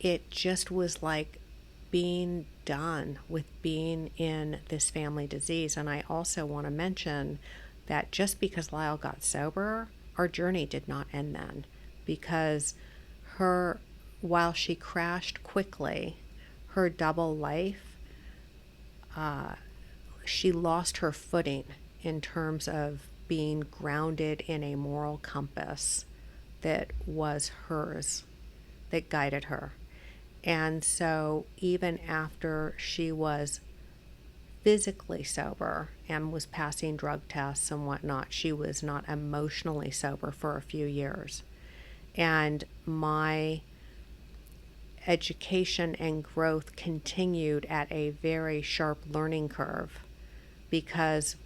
it just was like being done with being in this family disease. And I also want to mention that just because Lyle got sober, our journey did not end then, because her, while she crashed quickly, her double life, she lost her footing in terms of being grounded in a moral compass that was hers, that guided her. And so, even after she was physically sober and was passing drug tests and whatnot, she was not emotionally sober for a few years. And my education and growth continued at a very sharp learning curve because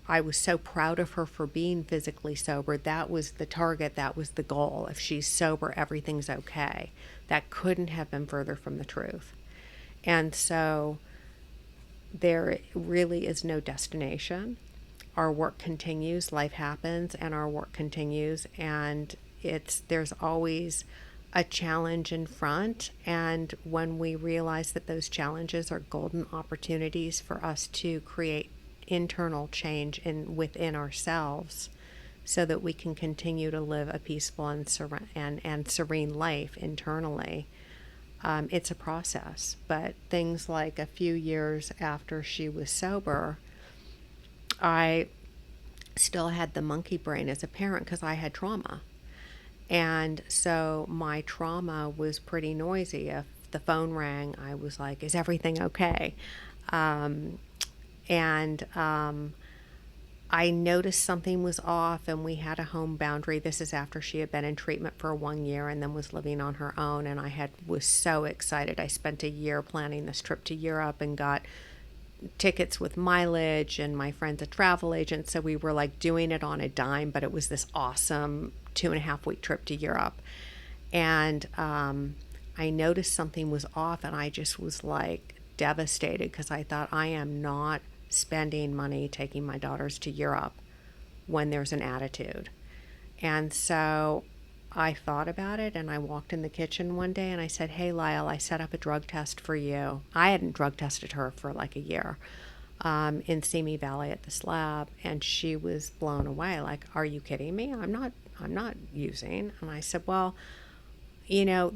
I was so proud of her for being physically sober. That was the target, that was the goal. If she's sober, everything's okay. That couldn't have been further from the truth. And so there really is no destination. Our work continues, life happens, and our work continues, and there's always a challenge in front. And when we realize that those challenges are golden opportunities for us to create internal change within ourselves so that we can continue to live a peaceful and serene life internally. It's a process, but things like a few years after she was sober, I still had the monkey brain as a parent because I had trauma. And so my trauma was pretty noisy. If the phone rang, I was like, is everything okay? Um, and I noticed something was off, and we had a home boundary. This is after she had been in treatment for 1 year and then was living on her own. And was so excited. I spent a year planning this trip to Europe and got tickets with mileage, and my friend's a travel agent, so we were like doing it on a dime, but it was this awesome 2.5 week trip to Europe. And I noticed something was off, and I just was like devastated because I thought, I am not spending money taking my daughters to Europe when there's an attitude. And so I thought about it, and I walked in the kitchen one day and I said, hey, Lyle, I set up a drug test for you. I hadn't drug tested her for like a year in Simi Valley at this lab. And she was blown away. Like, are you kidding me? I'm not using. And I said, well,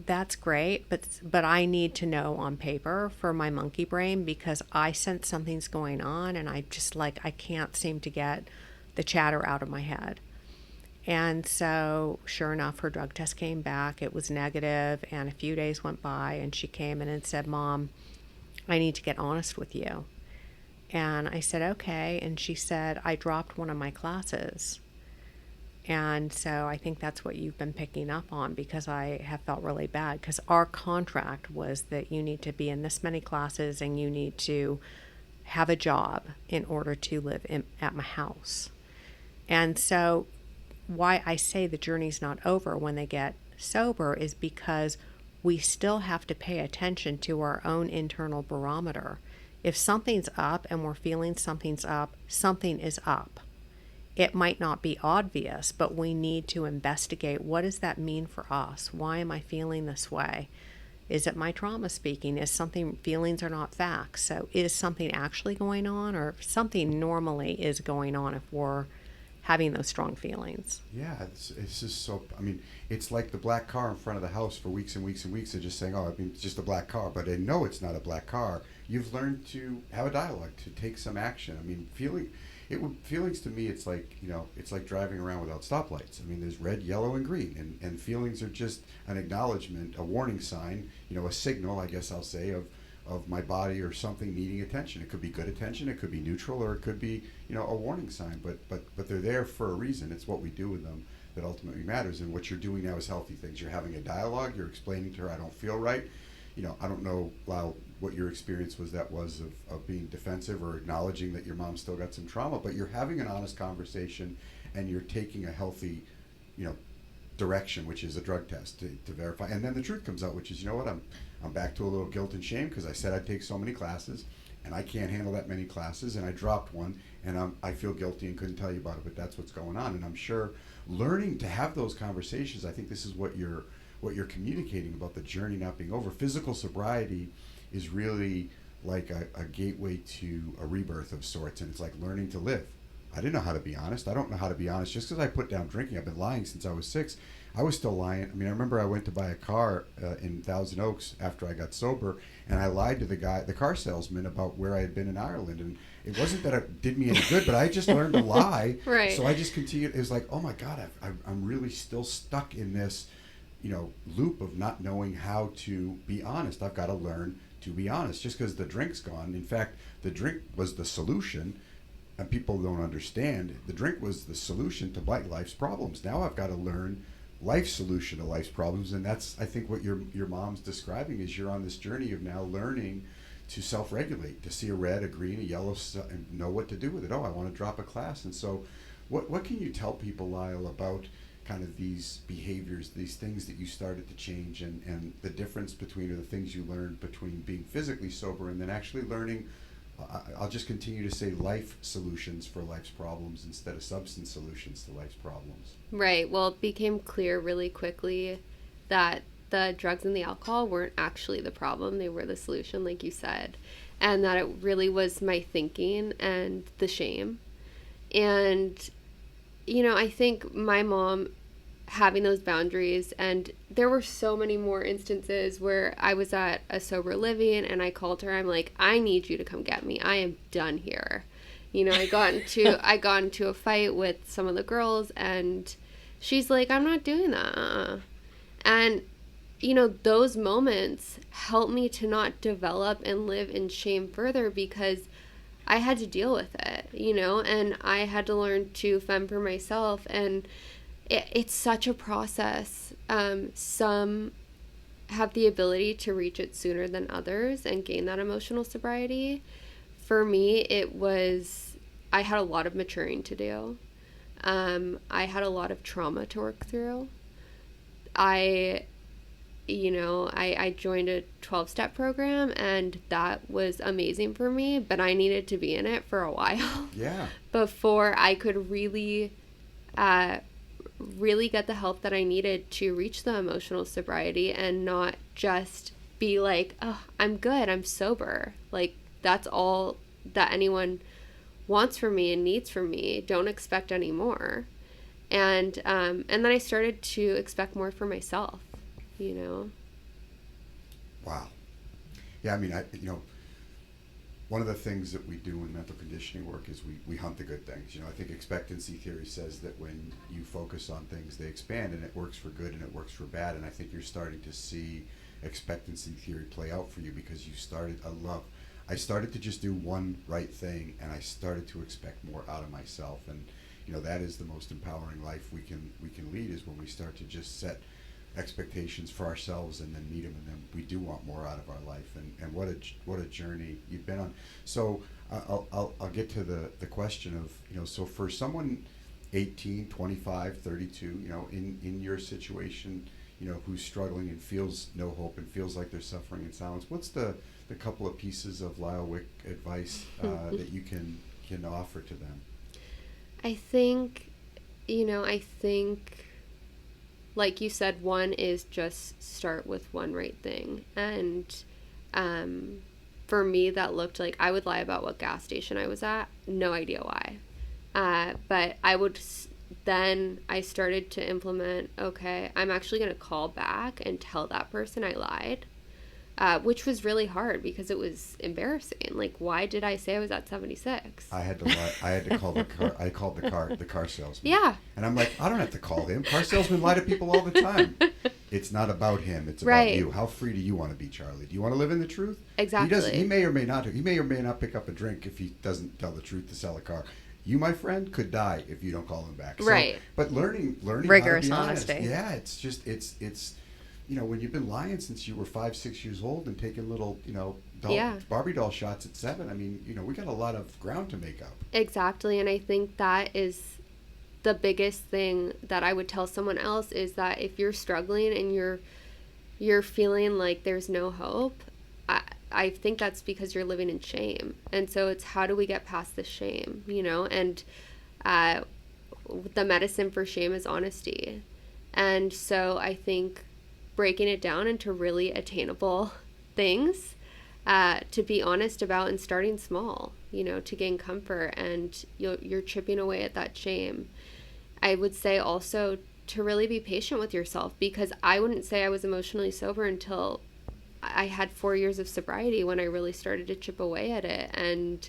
that's great, but I need to know on paper for my monkey brain, because I sense something's going on, and I just like, I can't seem to get the chatter out of my head. And so sure enough, her drug test came back. It was negative, and a few days went by, and she came in and said, Mom, I need to get honest with you. And I said, okay. And she said, I dropped one of my classes. And so I think that's what you've been picking up on, because I have felt really bad, because our contract was that you need to be in this many classes and you need to have a job in order to live at my house. And so why I say the journey's not over when they get sober is because we still have to pay attention to our own internal barometer. If something's up and we're feeling something's up, something is up. It might not be obvious, but we need to investigate, what does that mean for us? Why am I feeling this way? Is it my trauma speaking? Feelings are not facts. So is something actually going on, or something normally is going on if we're having those strong feelings? Yeah, it's just so. I mean, it's like the black car in front of the house for weeks and weeks and weeks. They're just saying, "Oh, I mean, it's just a black car," but they know it's not a black car. You've learned to have a dialogue, to take some action. I mean, feelings to me, it's like, it's like driving around without stoplights. I mean, there's red, yellow, and green, and feelings are just an acknowledgement, a warning sign, a signal, I guess I'll say, of my body or something needing attention. It could be good attention, it could be neutral, or it could be, a warning sign. But they're there for a reason. It's what we do with them that ultimately matters. And what you're doing now is healthy things. You're having a dialogue. You're explaining to her, I don't feel right. I don't know, Lyle, what your experience was of being defensive or acknowledging that your mom still got some trauma, but you're having an honest conversation, and you're taking a healthy, direction, which is a drug test to verify. And then the truth comes out, which is, I'm back to a little guilt and shame, because I said I'd take so many classes, and I can't handle that many classes, and I dropped one, and I feel guilty and couldn't tell you about it, but that's what's going on. And I'm sure learning to have those conversations, I think this is what what you're communicating about the journey not being over. Physical sobriety is really like a gateway to a rebirth of sorts, and it's like learning to live. I didn't know how to be honest. I don't know how to be honest. Just because I put down drinking, I've been lying since I was 6. I was still lying. I mean, I remember I went to buy a car in Thousand Oaks after I got sober, and I lied to the car salesman, about where I had been in Ireland. And it wasn't that it did me any good, but I just learned to lie. Right. So I just continued. It was like, oh my God, I'm really still stuck in this, loop of not knowing how to be honest. I've got to learn to be honest. Just because the drink's gone. In fact, the drink was the solution. And people don't understand, the drink was the solution to life's problems. Now I've got to learn life's solution to life's problems, and that's, I think, what your mom's describing is you're on this journey of now learning to self-regulate, to see a red, a green, a yellow, and know what to do with it. Oh, I want to drop a class. And so what can you tell people, Lyle, about kind of these behaviors, these things that you started to change, and the difference between, or the things you learned between being physically sober and then actually learning, I'll just continue to say, life solutions for life's problems instead of substance solutions to life's problems. Right. Well, it became clear really quickly that the drugs and the alcohol weren't actually the problem. They were the solution, like you said. And that it really was my thinking and the shame. And, I think my mom having those boundaries, and there were so many more instances where I was at a sober living and I called her. I'm like, I need you to come get me. I am done here. I got into a fight with some of the girls, and she's like, I'm not doing that. And those moments helped me to not develop and live in shame further, because I had to deal with it, and I had to learn to fend for myself. And it's such a process. Some have the ability to reach it sooner than others and gain that emotional sobriety. For me, I had a lot of maturing to do. I had a lot of trauma to work through. I joined a 12-step program, and that was amazing for me, but I needed to be in it for a while. Yeah. Before I could really get the help that I needed to reach the emotional sobriety, and not just be like, oh, I'm good, I'm sober. Like, that's all that anyone wants from me and needs from me. Don't expect any more. And then I started to expect more for myself, Wow. Yeah, I mean, one of the things that we do in mental conditioning work is we hunt the good things. I think expectancy theory says that when you focus on things, they expand, and it works for good and it works for bad. And I think you're starting to see expectancy theory play out for you, because I started to just do one right thing, and I started to expect more out of myself. And that is the most empowering life we can lead, is when we start to just set expectations for ourselves and then meet them, and then we do want more out of our life. And what a journey you've been on. So I'll get to the question of, so for someone 18, 25, 32, in your situation, who's struggling and feels no hope and feels like they're suffering in silence, what's the couple of pieces of Lyle Wick advice that you can offer to them? I think, like you said, one is just start with one right thing. And for me, that looked like I would lie about what gas station I was at. No idea why. But then I started to implement, okay, I'm actually going to call back and tell that person I lied. Which was really hard, because it was embarrassing. Like, why did I say I was at 76? I had to lie. I had to call the car. I called the car salesman. Yeah. And I'm like, I don't have to call him. Car salesmen lie to people all the time. It's not about him. It's about Right. you. How free do you want to be, Charlie? Do you want to live in the truth? Exactly. He may or may not. He may or may not pick up a drink if he doesn't tell the truth to sell a car. You, my friend, could die if you don't call him back. So, right. But learning Rigorous how to be honest. honesty. Yeah, it's when you've been lying since you were 5-6 years old and taking little Barbie doll shots at 7. I mean, we got a lot of ground to make up. Exactly. And I think that is the biggest thing that I would tell someone else, is that if you're struggling and you're feeling like there's no hope, I think that's because you're living in shame. And so it's, how do we get past the shame, and the medicine for shame is honesty. And so I think breaking it down into really attainable things to be honest about, and starting small, to gain comfort, and you're chipping away at that shame. I would say also to really be patient with yourself, because I wouldn't say I was emotionally sober until I had 4 years of sobriety, when I really started to chip away at it, and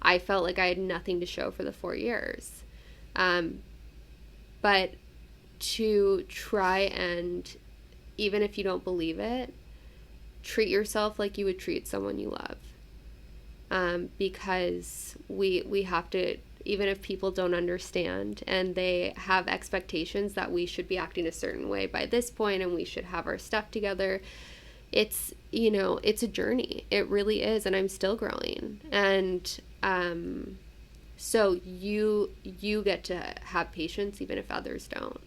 I felt like I had nothing to show for the 4 years. But to try and, even if you don't believe it, treat yourself like you would treat someone you love. Because we have to, even if people don't understand and they have expectations that we should be acting a certain way by this point and we should have our stuff together, it's a journey. It really is. And I'm still growing. And so you get to have patience even if others don't.